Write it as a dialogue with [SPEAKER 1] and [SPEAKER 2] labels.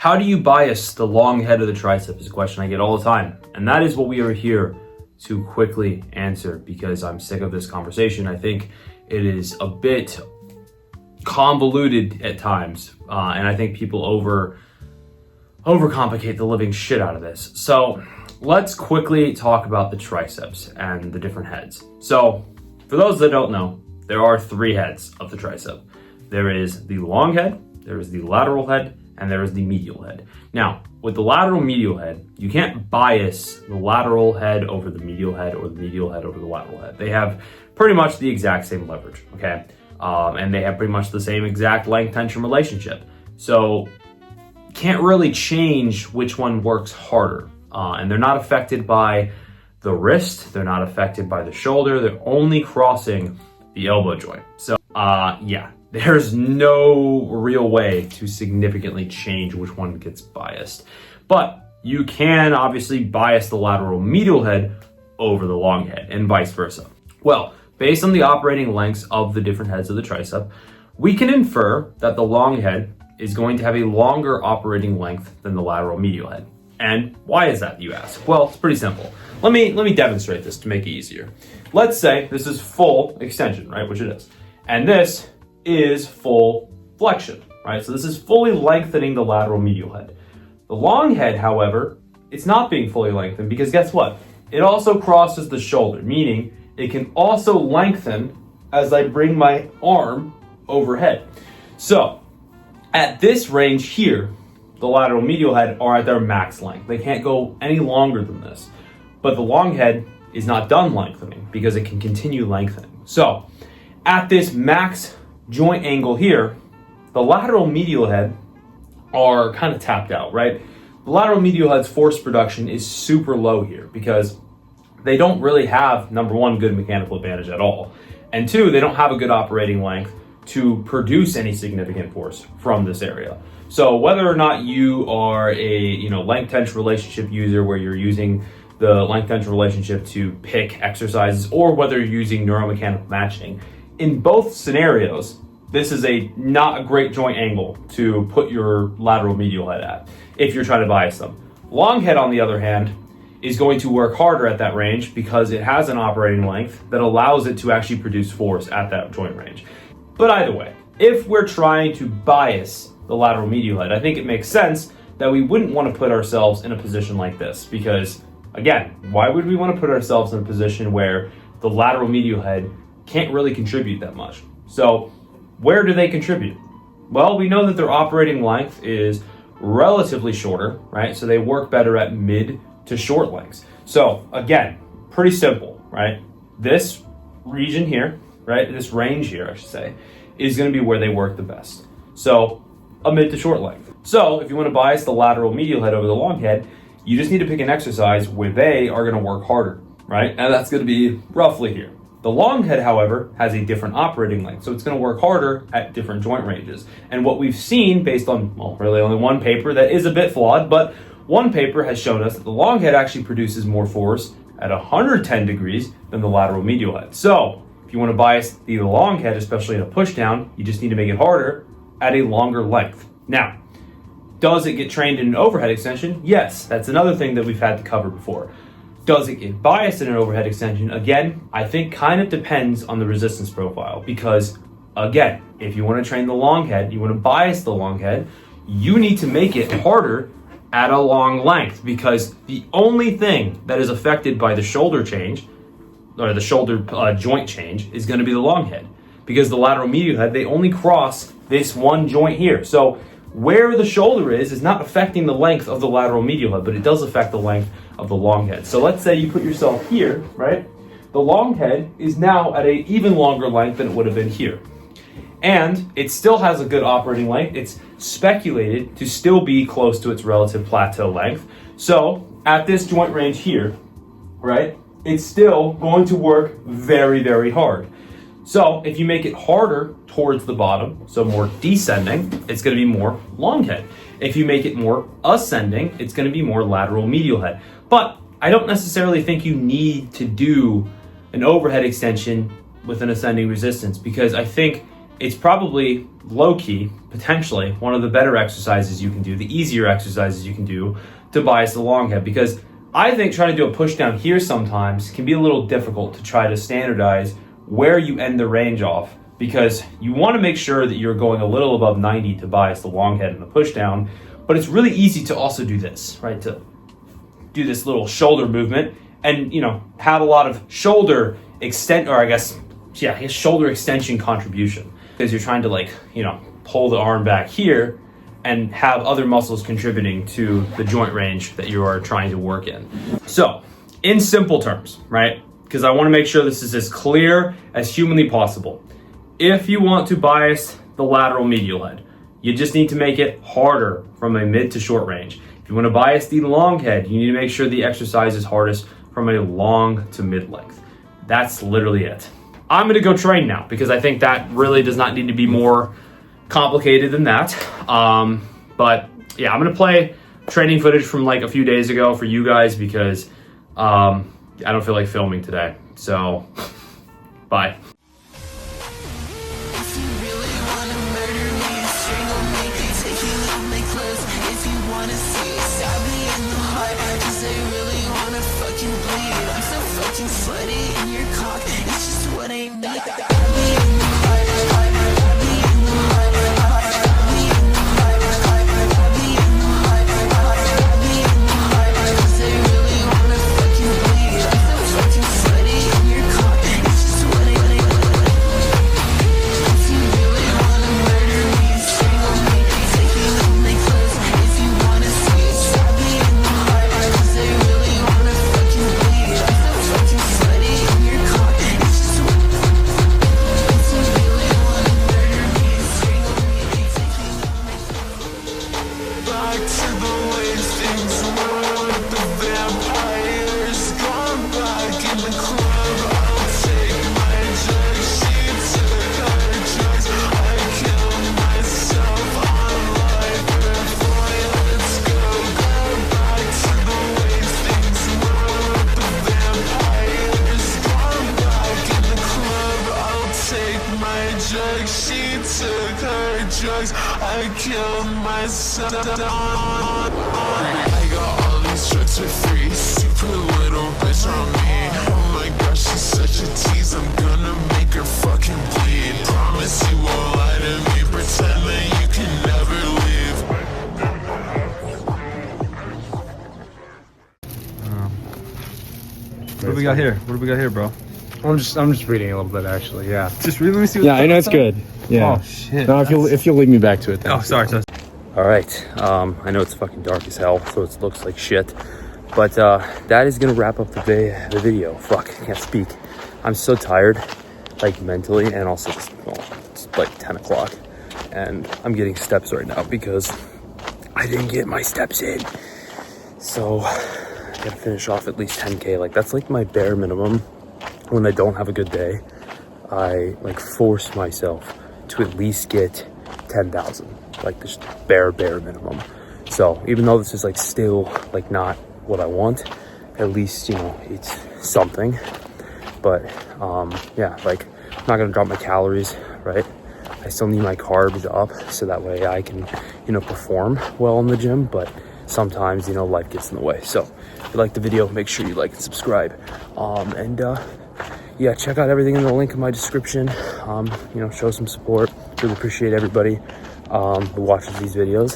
[SPEAKER 1] How do you bias the long head of the tricep is a question I get all the time. And that is what we are here to quickly answer because I'm sick of this conversation. I think it is a bit convoluted at times. And I think people overcomplicate the living shit out of this. So let's quickly talk about the triceps and the different heads. So for those that don't know, there are 3 heads of the tricep. There is the long head, there is the lateral head, and there is the medial head. Now, with the lateral medial head, you can't bias the lateral head over the medial head or the medial head over the lateral head. They have pretty much the exact same leverage, okay? And they have pretty much the same exact length tension relationship. So can't really change which one works harder. And they're not affected by the wrist, they're not affected by the shoulder, they're only crossing the elbow joint. So yeah, there's no real way to significantly change which one gets biased. But you can obviously bias the lateral medial head over the long head and vice versa. Well, based on the operating lengths of the different heads of the tricep, we can infer that the long head is going to have a longer operating length than the lateral medial head. And why is that, you ask? Well, it's pretty simple. Let me demonstrate this to make it easier. Let's say this is full extension, right, which it is. And this is full flexion, right? So this is fully lengthening the lateral medial head. The long head, however, it's not being fully lengthened because guess what? It also crosses the shoulder, meaning it can also lengthen as I bring my arm overhead. So at this range here, the lateral medial head are at their max length. They can't go any longer than this. But the long head is not done lengthening because it can continue lengthening. So at this max joint angle here, the lateral medial head are kind of tapped out, right? The lateral medial head's force production is super low here because they don't really have, number one, good mechanical advantage at all. And 2, they don't have a good operating length to produce any significant force from this area. So whether or not you are a length tension relationship user where you're using the length tension relationship to pick exercises or whether you're using neuromechanical matching, in both scenarios, this is not a great joint angle to put your lateral medial head at if you're trying to bias them. Long head, on the other hand, is going to work harder at that range because it has an operating length that allows it to actually produce force at that joint range. But either way, if we're trying to bias the lateral medial head, I think it makes sense that we wouldn't want to put ourselves in a position like this because, again, why would we want to put ourselves in a position where the lateral medial head can't really contribute that much? So where do they contribute? Well, we know that their operating length is relatively shorter, right? So they work better at mid to short lengths. So again, pretty simple, right? This region here, right? This range here, I should say, is going to be where they work the best. So a mid to short length. So if you want to bias the lateral medial head over the long head, you just need to pick an exercise where they are going to work harder, right? And that's going to be roughly here. The long head, however, has a different operating length, so it's going to work harder at different joint ranges. And what we've seen based on, well, really only one paper that is a bit flawed, but one paper has shown us that the long head actually produces more force at 110 degrees than the lateral medial head. So if you want to bias the long head, especially in a push down, you just need to make it harder at a longer length. Now, does it get trained in an overhead extension? Yes, that's another thing that we've had to cover before. Does it get biased in an overhead extension? Again, I think kind of depends on the resistance profile because, again, if you want to train the long head, you want to bias the long head, you need to make it harder at a long length because the only thing that is affected by the shoulder change or the shoulder joint change is going to be the long head because the lateral medial head, they only cross this one joint here. So where the shoulder is not affecting the length of the lateral medial head, but it does affect the length of the long head. So let's say you put yourself here, right? The long head is now at an even longer length than it would have been here. And it still has a good operating length. It's speculated to still be close to its relative plateau length. So at this joint range here, right, it's still going to work very, very hard. So if you make it harder towards the bottom, so more descending, it's going to be more long head. If you make it more ascending, it's going to be more lateral medial head. But I don't necessarily think you need to do an overhead extension with an ascending resistance because I think it's probably low-key, potentially, one of the better exercises you can do, the easier exercises you can do to bias the long head. Because I think trying to do a push down here sometimes can be a little difficult to try to standardize where you end the range off, because you want to make sure that you're going a little above 90 to bias the long head in the push down. But it's really easy to also do this, right? To do this little shoulder movement and, you know, have a lot of shoulder extent, or I guess shoulder extension contribution, because you're trying to, like, you know, pull the arm back here and have other muscles contributing to the joint range that you are trying to work in. So in simple terms, right? Because I want to make sure this is as clear as humanly possible. If you want to bias the lateral medial head, you just need to make it harder from a mid to short range. If you want to bias the long head, you need to make sure the exercise is hardest from a long to mid length. That's literally it. I'm gonna go train now, because I think that really does not need to be more complicated than that. But yeah, I'm gonna play training footage from like a few days ago for you guys, because I don't feel like filming today. So, bye.
[SPEAKER 2] I killed myself. I got all these drugs for free. Super little bitch on me. Oh my gosh, she's such a tease. I'm gonna make her fucking bleed. Promise you won't lie to me. Pretend that you can never leave.
[SPEAKER 3] What do we got here? What do we got here, bro?
[SPEAKER 4] I'm just reading a little bit, actually. Yeah.
[SPEAKER 3] Just read. Let me see. What
[SPEAKER 4] Yeah, I know it's good. Yeah.
[SPEAKER 3] Oh shit.
[SPEAKER 4] No, if you'll lead me back to it. Then.
[SPEAKER 3] Oh, sorry.
[SPEAKER 1] All right, I know it's fucking dark as hell, so it looks like shit, but that is gonna wrap up the video. Fuck, I can't speak. I'm so tired, like mentally, and also it's like 10 o'clock, and I'm getting steps right now because I didn't get my steps in. So I gotta finish off at least 10K. Like, that's like my bare minimum. When I don't have a good day, I like force myself to at least get 10,000, like this bare minimum. So even though this is like still like not what I want, at least, you know, it's something. But yeah, like I'm not gonna drop my calories, right? I still need my carbs up so that way I can, you know, perform well in the gym. But sometimes, you know, life gets in the way. So if you like the video, make sure you like and subscribe. Yeah, check out everything in the link in my description. You know, show some support. Really appreciate everybody who watches these videos.